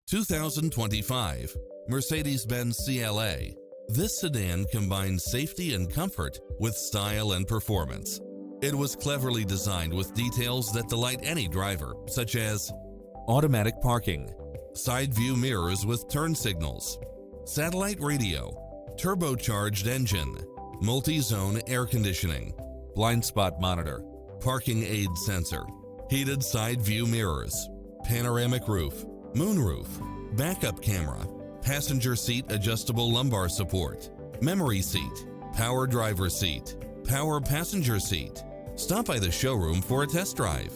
2025 Mercedes-Benz CLA. This sedan combines safety and comfort with style and performance. It was cleverly designed with details that delight any driver, such as automatic parking, side view mirrors with turn signals, satellite radio, turbocharged engine, multi-zone air conditioning, blind spot monitor, parking aid sensor, heated side view mirrors, panoramic roof, moonroof, backup camera, passenger seat adjustable lumbar support, memory seat, power driver seat, power passenger seat. Stop by the showroom for a test drive.